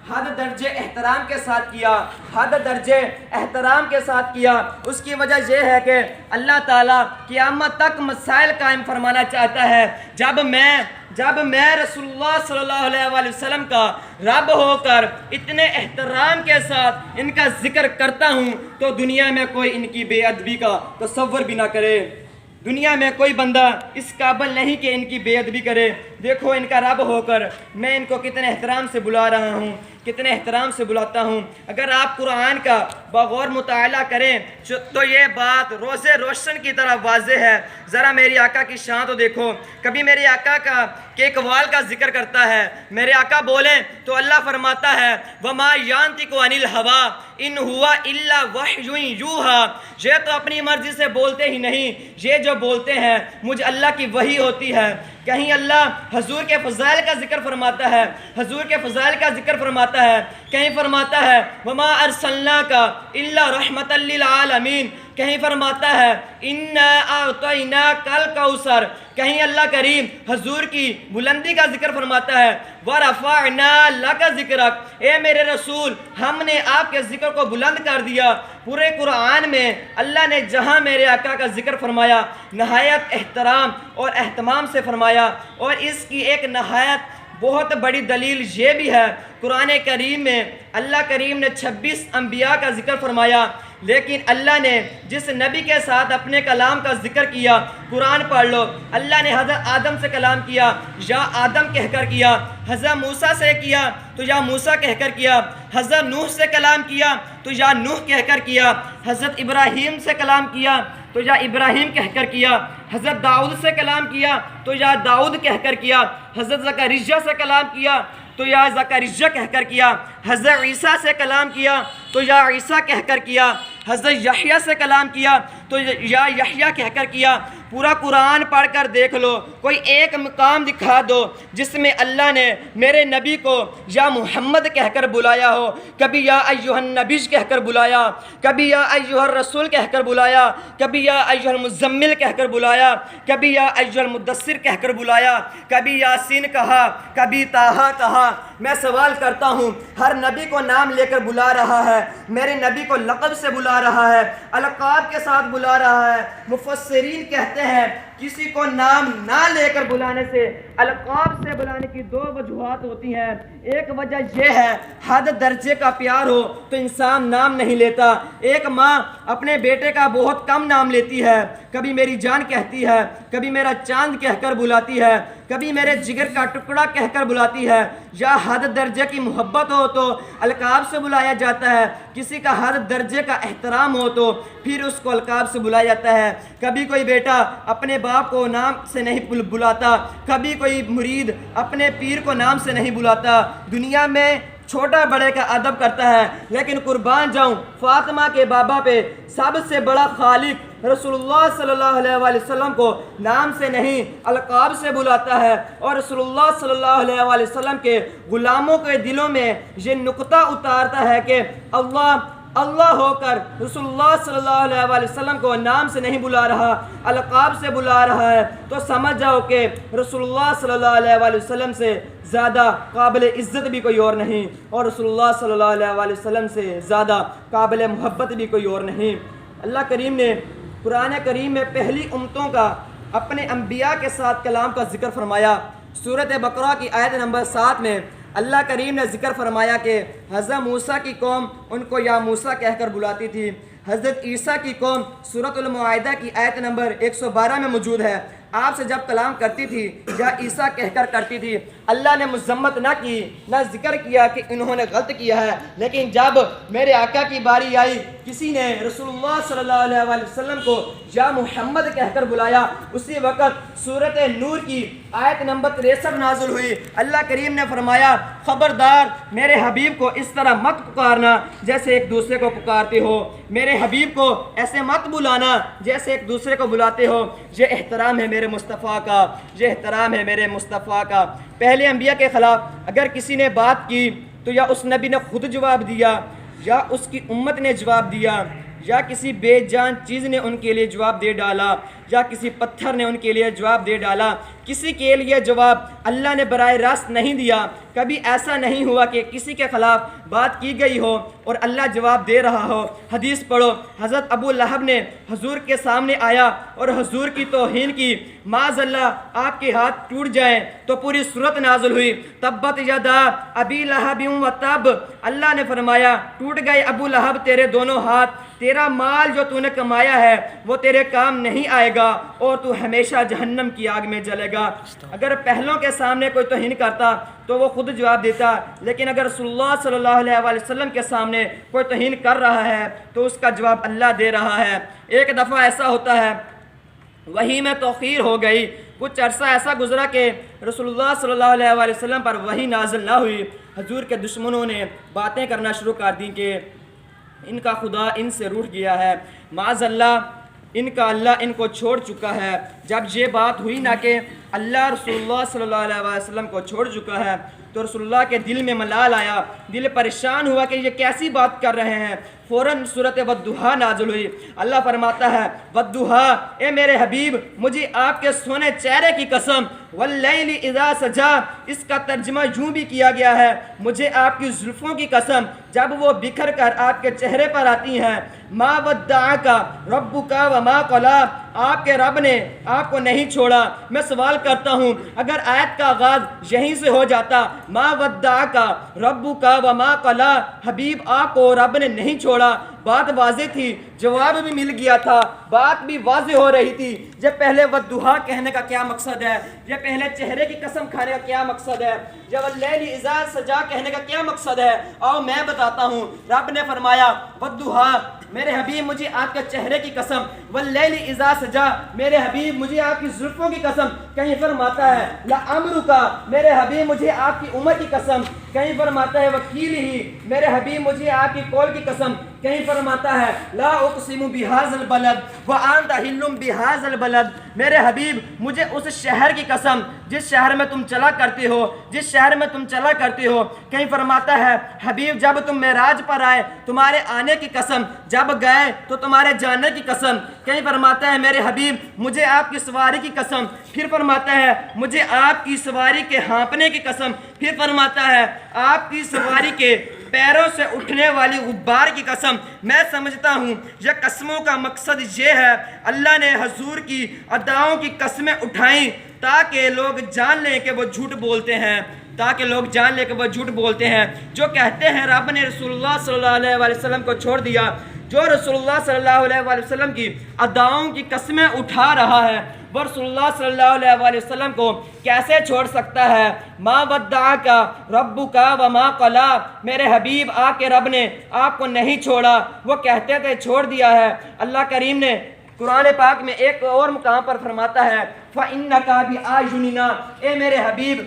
حد درجے احترام کے ساتھ کیا، حد درجے احترام کے ساتھ کیا۔ اس کی وجہ یہ ہے کہ اللہ تعالیٰ قیامت تک مسائل قائم فرمانا چاہتا ہے۔ جب میں رسول اللہ صلی اللہ علیہ وآلہ وسلم کا رب ہو کر اتنے احترام کے ساتھ ان کا ذکر کرتا ہوں تو دنیا میں کوئی ان کی بے ادبی کا تصور بھی نہ کرے۔ دنیا میں کوئی بندہ اس قابل نہیں کہ ان کی بے ادبی کرے۔ دیکھو ان کا رب ہو کر میں ان کو کتنے احترام سے بلا رہا ہوں، کتنے احترام سے بلاتا ہوں۔ اگر آپ قرآن کا بغور مطالعہ کریں تو یہ بات روز روشن کی طرح واضح ہے۔ ذرا میری آقا کی شان تو دیکھو، کبھی میرے آقا کا کہ اقوال کا ذکر کرتا ہے، میرے آقا بولیں تو اللہ فرماتا ہے وَمَا يَنطِقُ عَنِ الْهَوَىٰ إِنْ هُوَ إِلَّا وَحْيٌ يُوحَىٰ۔ یہ تو اپنی مرضی سے بولتے ہی نہیں، یہ جو بولتے ہیں مجھ اللہ کی وحی ہوتی ہے۔ کہیں اللہ حضور کے فضائل کا ذکر فرماتا ہے، حضور کے فضائل کا ذکر فرماتا ہے، کہیں فرماتا ہے وَمَا أَرْسَلْنَاكَ إِلَّا رَحْمَةً لِّلْعَالَمِينَ، کہیں فرماتا ہے إِنَّا أَعْطَيْنَاكَ الْكَوْثَرَ، کہیں اللہ کریم حضور کی بلندی کا ذکر فرماتا ہے وَرَفَعْنَا لَكَ ذِكْرَكَ، اے میرے رسول ہم نے آپ کے ذکر کو بلند کر دیا۔ پورے قرآن میں اللہ نے جہاں میرے آقا کا ذکر فرمایا نہایت احترام اور اہتمام سے فرمایا، اور اس کی ایک نہایت بہت بڑی دلیل یہ بھی ہے قرآن کریم میں اللہ کریم نے 26 انبیاء کا ذکر فرمایا، لیکن اللہ نے جس نبی کے ساتھ اپنے کلام کا ذکر کیا، قرآن پڑھ لو، اللہ نے حضرت آدم سے کلام کیا یا آدم کہہ کر کیا، حضرت موسیٰ سے کیا تو یا موسیٰ کہہ کر کیا، حضرت نوح سے کلام کیا تو یا نوح کہہ کر کیا، حضرت ابراہیم سے کلام کیا تو یا ابراہیم کہہ کر کیا، حضرت داؤد سے کلام کیا تو یا داؤد کہہ کر کیا، حضرت زکریا سے کلام کیا تو یا زکریا کہہ کر کیا، حضرت عیسیٰ سے کلام کیا تو یا عیسیٰ کہہ کر کیا، حضرت یحییٰ سے کلام کیا تو یا یحییٰ کہہ کر کیا۔ پورا قرآن پڑھ کر دیکھ لو، کوئی ایک مقام دکھا دو جس میں اللہ نے میرے نبی کو یا محمد کہہ کر بلایا ہو، کبھی یا ایھا النبی کہہ کر بلایا، کبھی یا ایھا الرسول کہہ کر بلایا، کبھی یا ایھا المزمل کہہ کر بلایا، کبھی یا ایھا المدثر کہہ کر بلایا، کبھی یاسین کہا، کبھی طٰہٰ کہا۔ میں سوال کرتا ہوں ہر نبی کو نام لے کر بلا رہا ہے، میرے نبی کو لقب سے بلا رہا ہے، القاب کے ساتھ بلا رہا ہے۔ مفسرین کہتے ہیں کسی کو نام نہ لے کر بلانے سے القاب سے بلانے کی دو وجوہات ہوتی ہیں۔ ایک وجہ یہ ہے حد درجے کا پیار ہو تو انسان نام نہیں لیتا۔ ایک ماں اپنے بیٹے کا بہت کم نام لیتی ہے، کبھی میری جان کہتی ہے، کبھی میرا چاند کہہ کر بلاتی ہے، کبھی میرے جگر کا ٹکڑا کہہ کر بلاتی ہے۔ یا حد درجے کی محبت ہو تو القاب سے بلایا جاتا ہے، کسی کا حد درجے کا احترام ہو تو پھر اس کو القاب سے بلایا جاتا ہے۔ کبھی کوئی بیٹا اپنے باپ کو نام سے نہیں بلاتا، کبھی کوئی مرید اپنے پیر کو نام سے نہیں بلاتا۔ دنیا میں چھوٹا بڑے کا ادب کرتا ہے، لیکن قربان جاؤں فاطمہ کے بابا پہ سب سے بڑا خالق رسول اللہ صلی اللہ علیہ وآلہ وسلم کو نام سے نہیں القاب سے بلاتا ہے، اور رسول اللہ صلی اللہ علیہ وآلہ وسلم کے غلاموں کے دلوں میں یہ نقطہ اتارتا ہے کہ اللہ اللہ ہو کر رسول اللہ صلی اللہ علیہ وآلہ وسلم کو نام سے نہیں بلا رہا، القاب سے بلا رہا ہے، تو سمجھ جاؤ کہ رسول اللہ صلی اللہ علیہ وآلہ وسلم سے زیادہ قابل عزت بھی کوئی اور نہیں، اور رسول اللہ صلی اللہ علیہ وآلہ وسلم سے زیادہ قابل محبت بھی کوئی اور نہیں۔ اللہ کریم نے قرآن کریم میں پہلی امتوں کا اپنے انبیاء کے ساتھ کلام کا ذکر فرمایا۔ سورۃ بقرہ کی آیت نمبر 7 میں اللہ کریم نے ذکر فرمایا کہ حضرت موسیٰ کی قوم ان کو یا موسیٰ کہہ کر بلاتی تھی۔ حضرت عیسیٰ کی قوم سورۃ المائدہ کی آیت نمبر 112 میں موجود ہے، آپ سے جب کلام کرتی تھی یا عیسیٰ کہہ کر کرتی تھی، اللہ نے مذمت نہ کی، نہ ذکر کیا کہ انہوں نے غلط کیا ہے، لیکن جب میرے آقا کی باری آئی، کسی نے رسول اللہ صلی اللہ علیہ وآلہ وسلم کو یا محمد کہہ کر بلایا، اسی وقت سورۃ نور کی آیت نمبر 63 نازل ہوئی۔ اللہ کریم نے فرمایا خبردار میرے حبیب کو اس طرح مت پکارنا جیسے ایک دوسرے کو پکارتے ہو، میرے حبیب کو ایسے مت بلانا جیسے ایک دوسرے کو بلاتے ہو، یہ احترام ہے میرے مصطفیٰ کا، یہ احترام ہے میرے مصطفیٰ کا۔ پہلے انبیاء کے خلاف اگر کسی نے بات کی تو یا اس نبی نے خود جواب دیا، یا اس کی امت نے جواب دیا، یا کسی بے جان چیز نے ان کے لیے جواب دے ڈالا، یا کسی پتھر نے ان کے لیے جواب دے ڈالا۔ کسی کے لیے جواب اللہ نے براہ راست نہیں دیا۔ کبھی ایسا نہیں ہوا کہ کسی کے خلاف بات کی گئی ہو اور اللہ جواب دے رہا ہو۔ حدیث پڑھو، حضرت ابو لہب نے حضور کے سامنے آیا اور حضور کی توہین کی، معاذ اللہ آپ کے ہاتھ ٹوٹ جائیں، تو پوری سورت نازل ہوئی، تبت یدا ابی لہب و تب۔ اللہ نے فرمایا ٹوٹ گئے ابو لہب تیرے دونوں ہاتھ، تیرا مال جو تو نے کمایا ہے وہ تیرے کام نہیں آئے گا اور تو ہمیشہ جہنم کی آگ میں جلے گا۔ اگر پہلوں کے سامنے کوئی توہین کرتا تو وہ خود جواب دیتا، لیکن اگر رسول اللہ صلی اللہ علیہ وآلہ وسلم کے سامنے کوئی توہین کر رہا ہے تو اس کا جواب اللہ دے رہا ہے۔ ایک دفعہ ایسا ہوتا ہے وحی میں توخیر ہو گئی، کچھ عرصہ ایسا گزرا کہ رسول اللہ صلی اللہ علیہ وآلہ وسلم پر وحی نازل نہ ہوئی۔ حضور کے دشمنوں نے باتیں کرنا شروع کر دیں کہ ان کا خدا ان سے روٹھ گیا ہے، معاذ اللہ ان کا اللہ ان کو چھوڑ چکا ہے۔ جب یہ بات ہوئی نا کہ اللہ رسول اللہ صلی اللہ علیہ وسلم کو چھوڑ چکا ہے تو رسول اللہ کے دل میں ملال آیا، دل پریشان ہوا کہ یہ کیسی بات کر رہے ہیں۔ فوراً سورۃ والضحیٰ نازل ہوئی۔ اللہ فرماتا ہے والضحیٰ، اے میرے حبیب مجھے آپ کے سونے چہرے کی قسم، واللیل اذا سجا، اس کا ترجمہ یوں بھی کیا گیا ہے مجھے آپ کی زلفوں کی قسم جب وہ بکھر کر آپ کے چہرے پر آتی ہیں۔ ما ودعک ربک وما قلی، آپ کے رب نے آپ کو نہیں چھوڑا۔ میں سوال کرتا ہوں اگر آیت کا آغاز یہیں سے ہو جاتا ما ودعک ربک وما قلی، حبیب آپ کو رب نے نہیں چھوڑا، بات واضح تھی، جواب بھی مل گیا تھا، بات بھی واضح ہو رہی تھی۔ یہ پہلے والضحیٰ کہنے کا کیا مقصد ہے؟ یہ پہلے چہرے کی قسم کھانے کا کیا مقصد ہے؟ یہ واللیل اذا سجا کہنے کا کیا مقصد ہے؟ آؤ میں بتاتا ہوں۔ رب نے فرمایا والضحیٰ، میرے حبیب مجھے آپ کے چہرے کی قسم، واللیل اذا سجا، میرے حبیب مجھے آپ کی زلفوں کی قسم، کہیں فرماتا ہے لعمرک، میرے حبیب مجھے آپ کی عمر کی قسم، کہیں فرماتا ہے وکیل ہی، میرے حبیب مجھے آپ کی قول کی قسم، کہیں فرماتا ہے لا اقسم بہذا البلد وانت حل بہذا البلد، میرے حبیب مجھے اس شہر کی قسم جس شہر میں تم چلا کرتے ہو، جس شہر میں تم چلا کرتے ہو، کہیں فرماتا ہے حبیب جب تم معراج پر آئے تمہارے آنے کی قسم، جب گئے تو تمہارے جانے کی قسم، کہیں فرماتا ہے میرے حبیب مجھے آپ کی سواری کی قسم، پھر فرماتا ہے مجھے آپ کی سواری کے ہانپنے کی قسم، پھر فرماتا ہے آپ کی سواری کے پیروں سے اٹھنے والی غبار کی قسم۔ میں سمجھتا ہوں یہ قسموں کا مقصد یہ ہے اللہ نے حضور کی اداؤں کی قسمیں اٹھائیں تاکہ لوگ جان لیں کہ وہ جھوٹ بولتے ہیں، تاکہ لوگ جان لیں کہ وہ جھوٹ بولتے ہیں۔ جو کہتے ہیں رب نے رسول اللہ صلی اللہ علیہ وآلہ وسلم کو چھوڑ دیا، جو رسول اللہ صلی اللہ علیہ وآلہ وسلم کی اداؤں کی قسمیں اٹھا رہا ہے وہ رسول اللہ صلی اللہ علیہ وآلہ وسلم کو کیسے چھوڑ سکتا ہے؟ ما ودعک ربک وما قلی، میرے حبیب آپ کے رب نے آپ کو نہیں چھوڑا، وہ کہتے تھے چھوڑ دیا ہے۔ اللہ کریم نے قرآن پاک میں ایک اور مقام پر فرماتا ہے فَإِنَّكَ بِأَعْيُنِنَا، اے میرے حبیب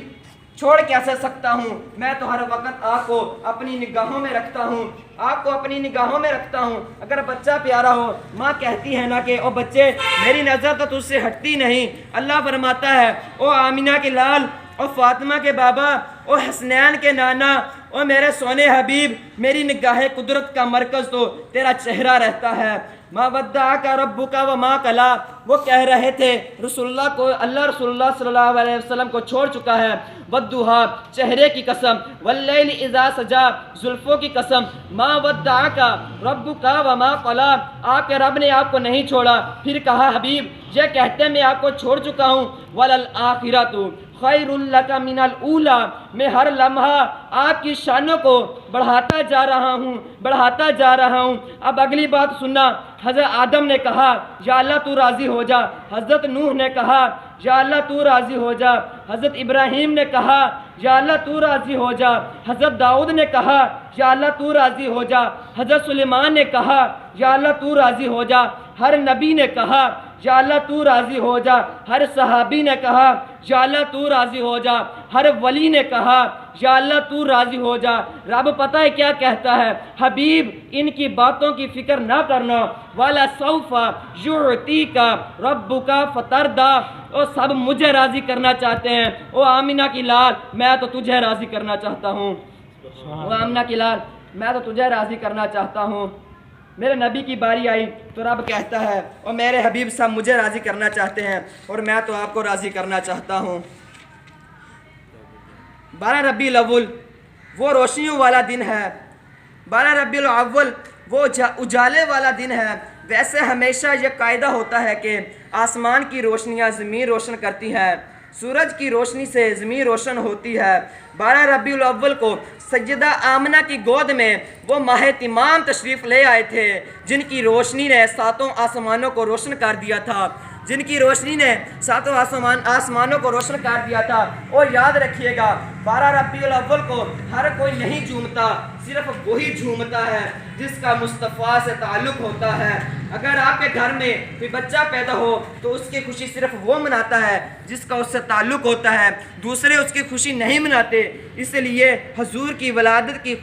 چھوڑ کیسے سکتا ہوں، میں تو ہر وقت آپ کو اپنی نگاہوں میں رکھتا ہوں، آپ کو اپنی نگاہوں میں رکھتا ہوں۔ اگر بچہ پیارا ہو ماں کہتی ہے نا کہ او بچے میری نظر تو تجھ سے ہٹتی نہیں، اللہ فرماتا ہے او آمینہ کے لال، او فاطمہ کے بابا، او حسنین کے نانا، او میرے سونے حبیب میری نگاہ قدرت کا مرکز تو تیرا چہرہ رہتا ہے۔ ما ودعک ربک وما قلی، وہ کہہ رہے تھے رسول اللہ کو، اللہ رسول اللہ صلی اللہ علیہ وسلم کو چھوڑ چکا ہے۔ والضحیٰ، چہرے کی قسم، واللیل اذا سجا، زلفوں کی قسم، ما ودعک ربک وما قلی، آپ کے رب نے آپ کو نہیں چھوڑا۔ پھر کہا حبیب یہ کہتے میں آپ کو چھوڑ چکا ہوں، وللآخرۃ خیر لک من الاولی، میں ہر لمحہ آپ کی شانوں کو بڑھاتا جا رہا ہوں۔ اب اگلی بات سننا۔ حضرت آدم نے کہا یا اللہ تو راضی ہو جا، حضرت نوح نے کہا یا اللہ تو راضی ہو جا، حضرت ابراہیم نے کہا یا اللہ تو راضی ہو جا، حضرت داؤد نے کہا یا اللہ تو راضی ہو جا، حضرت سلیمان نے کہا یا اللہ تو راضی ہو جا، ہر نبی نے کہا یا اللہ تو راضی ہو جا، ہر صحابی نے کہا یا اللہ تو راضی ہو جا، ہر ولی نے کہا یا اللہ تو راضی ہو جا۔ رب پتہ ہے کیا کہتا ہے؟ حبیب ان کی باتوں کی فکر نہ کرنا، وَلَسَوْفَ يُعْطِيكَ رَبُّكَ فَتَرْضَىٰ، وہ سب مجھے راضی کرنا چاہتے ہیں۔ او آمینہ کی لال میں تو تجھے راضی کرنا چاہتا ہوں، او آمینہ کی لال میں تو تجھے راضی کرنا چاہتا ہوں۔ میرے نبی کی باری آئی تو رب کہتا ہے اور میرے حبیب سب مجھے راضی کرنا چاہتے ہیں اور میں تو آپ کو راضی کرنا چاہتا ہوں۔ 12 ربیع الاول وہ روشنیوں والا دن ہے، 12 ربیع الاول وہ اجالے والا دن ہے۔ ویسے ہمیشہ یہ قاعدہ ہوتا ہے کہ آسمان کی روشنیاں زمین روشن کرتی ہیں، سورج کی روشنی سے زمین روشن ہوتی ہے۔ 12 ربیع الاول کو سیدہ آمنہ کی گود میں وہ ماہ تمام تشریف لے آئے تھے جن کی روشنی نے ساتوں آسمانوں کو روشن کر دیا تھا، جن کی روشنی نے ساتوں آسمانوں کو روشن کر دیا تھا۔ اور یاد رکھیے گا 12 ربیع الاول کو ہر کوئی نہیں جھومتا، صرف وہی جھومتا ہے جس کا مصطفیٰ سے تعلق ہوتا ہے۔ اگر آپ کے گھر میں کوئی بچہ پیدا ہو تو اس کی خوشی صرف وہ مناتا ہے جس کا اس سے تعلق ہوتا ہے، دوسرے اس کی خوشی نہیں مناتے۔ اس لیے حضور کی ولادت کی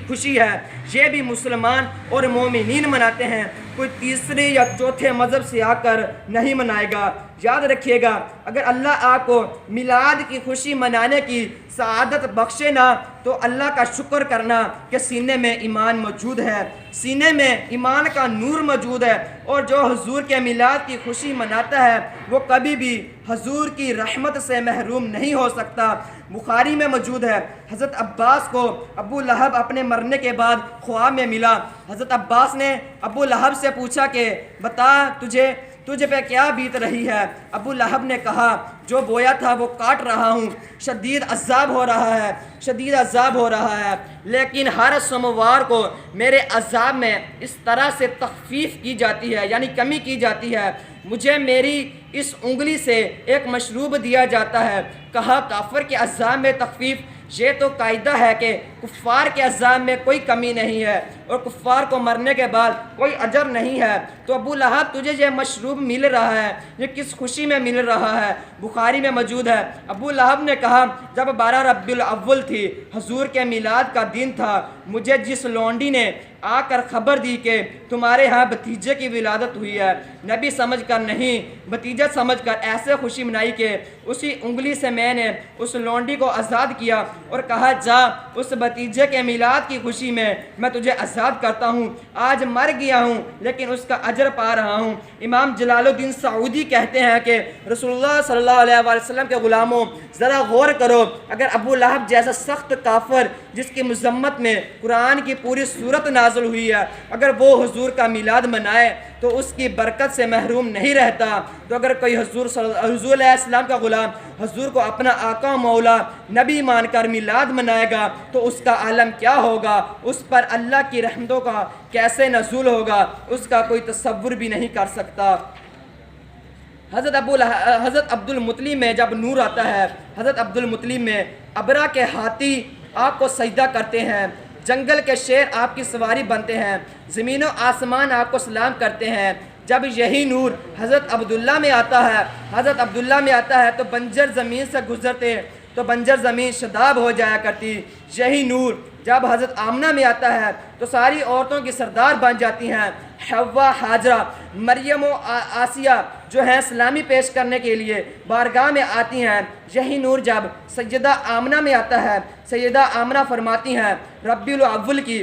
خوشی ہے، یہ بھی مسلمان اور مومنین مناتے ہیں، کوئی تیسرے یا چوتھے مذہب سے آ کر نہیں منائے گا۔ یاد رکھیے گا اگر اللہ آپ کو میلاد کی خوشی منانے کی سعادت بخشے نا تو اللہ کا شکر کرنا کہ سینے میں ایمان موجود ہے، سینے میں ایمان کا نور موجود ہے، اور جو حضور کے میلاد کی خوشی مناتا ہے وہ کبھی بھی حضور کی رحمت سے محروم نہیں ہو سکتا۔ بخاری میں موجود ہے حضرت عباس کو ابو لہب اپنے مرنے کے بعد خواب میں ملا۔ حضرت عباس نے ابو لہب سے پوچھا کہ بتا تجھے پہ کیا بیت رہی ہے؟ ابو لہب نے کہا جو بویا تھا وہ کاٹ رہا ہوں، شدید عذاب ہو رہا ہے، لیکن ہر سوموار کو میرے عذاب میں اس طرح سے تخفیف کی جاتی ہے، یعنی کمی کی جاتی ہے، مجھے میری اس انگلی سے ایک مشروب دیا جاتا ہے۔ کہا کافر کے عذاب میں تخفیف، یہ تو قاعدہ ہے کہ کفار کے عذاب میں کوئی کمی نہیں ہے اور کفار کو مرنے کے بعد کوئی اجر نہیں ہے۔ تو ابو لہب تجھے یہ مشروب مل رہا ہے، یہ کس خوشی میں مل رہا ہے؟ بخاری میں موجود ہے ابو لہب نے کہا جب 12 ربیع الاول تھی، حضور کے میلاد کا دن تھا، مجھے جس لونڈی نے آ کر خبر دی کہ تمہارے ہاں بھتیجے کی ولادت ہوئی ہے، نبی سمجھ کر نہیں بھتیجہ سمجھ کر ایسے خوشی منائی کہ اسی انگلی سے میں نے اس لونڈی کو آزاد کیا اور کہا جا اس بھتیجے کے میلاد کی خوشی میں میں تجھے آزاد کرتا ہوں، آج مر گیا ہوں لیکن اس کا اجر پا رہا ہوں۔ امام جلال الدین سعودی کہتے ہیں کہ رسول اللہ صلی اللہ علیہ وآلہ وسلم کے غلاموں ذرا غور کرو، اگر ابو لہب جیسا سخت کافر جس کی مذمت میں قرآن کی پوری صورت نازل ہوئی ہے، اگر وہ حضور کا میلاد منائے تو اس کی برکت سے محروم نہیں رہتا، تو اگر کوئی حضور علیہ السلام کا غلام حضور کو اپنا آقا مولا نبی مان کر میلاد منائے گا تو اس کا عالم کیا ہوگا، اس پر اللہ کی رحمتوں کا کیسے نزول ہوگا، اس کا کوئی تصور بھی نہیں کر سکتا۔ حضرت عبد المطلب میں جب نور آتا ہے، حضرت عبد المطلب میں ابرا کے ہاتھی آپ کو سجدہ کرتے ہیں، جنگل کے شیر آپ کی سواری بنتے ہیں، زمین و آسمان آپ کو سلام کرتے ہیں۔ جب یہی نور حضرت عبداللہ میں آتا ہے تو بنجر زمین سے گزرتے تو بنجر زمین شداب ہو جایا کرتی۔ یہی نور جب حضرت آمنہ میں آتا ہے تو ساری عورتوں کی سردار بن جاتی ہیں، حوا، ہاجرہ، مریم و آسیہ جو ہیں سلامی پیش کرنے کے لیے بارگاہ میں آتی ہیں۔ یہی نور جب سیدہ آمنہ میں آتا ہے، سیدہ آمنہ فرماتی ہیں ربیع الاول کی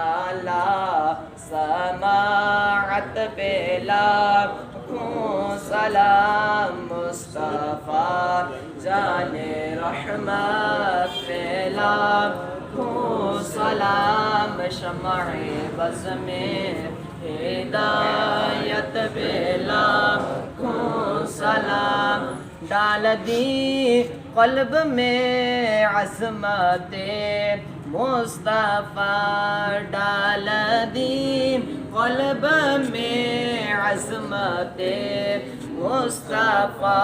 اعلیٰ سماعت پہ لاکھوں سلام مصطفیٰ جان رحمت پہ لاکھوں سلام شمع بز میں ہدایت پہ لاکھوں سلام ڈال دی قلب میں عظمت مصطفیٰ ڈال دی قلب میں عظمت مصطفیٰ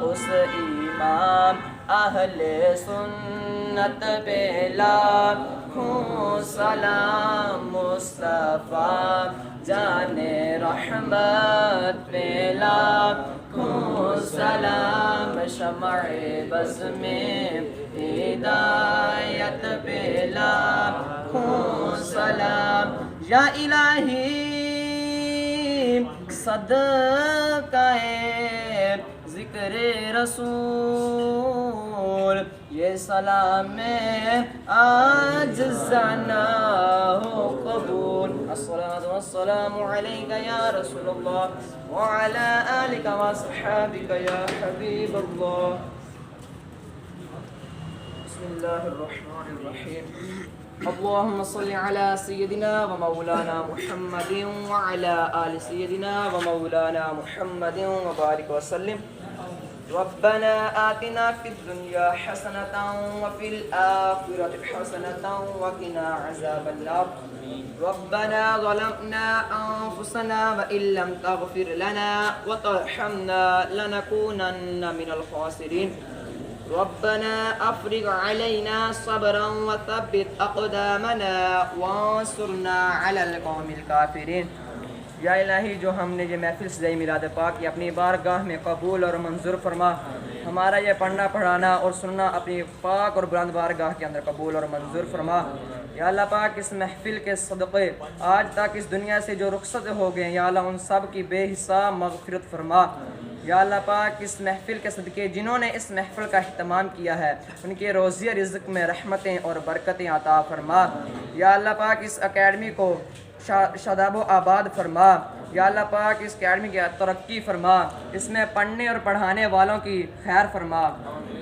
اس امام اہل سنت پہ لاکھوں سلام مصطفیٰ جان رحمت پہ لاکھوں سلام شمع بز میں ہدایت پہ لاکھوں سلام یا الہی صدقہ ذکر رسول یہ سلام میں آج زنا ہو قبول الصلاة والسلام علیک یا رسول اللہ وعلی آلک واصحابک یا حبیب اللہ بسم اللہ الرحمن الرحیم اللهم صل على سيدنا ومولانا محمد وعلى آل سيدنا ومولانا محمد وبارك وسلم ربنا آتنا في الدنيا حسنة وفي الآخرة حسنة وقنا عذاب النار ربنا ظلمنا أنفسنا وإن لم تغفر لنا وترحمنا لنكونن من الخاسرين ربنا افرغ علينا صبرا وثبت اقدامنا وانصرنا على القوم الكافرين یا الہی جو ہم نے یہ محفل سجائی میلاد پاک کی اپنی بارگاہ میں قبول اور منظور فرما ہمارا یہ پڑھنا پڑھانا اور سننا اپنی پاک اور بلند بارگاہ کے اندر قبول اور منظور فرما یا اللہ پاک اس محفل کے صدقے آج تک اس دنیا سے جو رخصت ہو گئے یا اللہ ان سب کی بے حساب مغفرت فرما یا اللہ پاک اس محفل کے صدقے جنہوں نے اس محفل کا اہتمام کیا ہے ان کے روزی رزق میں رحمتیں اور برکتیں عطا فرما یا اللہ پاک اس اکیڈمی کو شاداب و آباد فرما یا اللہ پاک اس اکیڈمی کی ترقی فرما اس میں پڑھنے اور پڑھانے والوں کی خیر فرما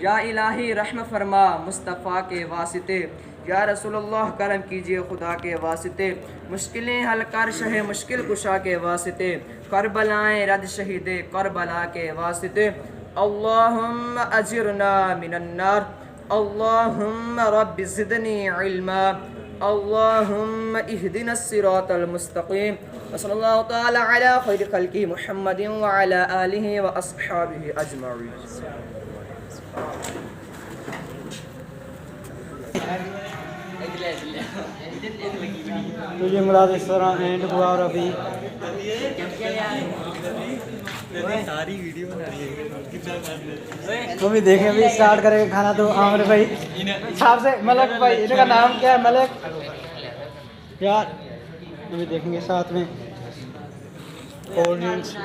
یا الہی رحم فرما مصطفیٰ کے واسطے یا رسول اللہ کرم کیجئے خدا کے واسطے مشکلیں حل کر شہ مشکل کشا کے واسطے کربلائیں رد شہید کربلا کے واسطے اللہم اجرنا من النار اللہم رب زدنی علما اللہم اہدنا الصراط المستقیم وصلی اللہ تعالی علی خیر خلقہ محمد وعلی آلہ واصحابہ اجمعین تو یہ مراد اس طرح اینڈ ہوا اور ابھی تو بھی دیکھیں ابھی اسٹارٹ کریں گے کھانا تو عامر بھائی صاحب سے ملک بھائی ان کا نام کیا ہے ملک یار ابھی دیکھیں گے ساتھ میں کولڈ ڈرنکس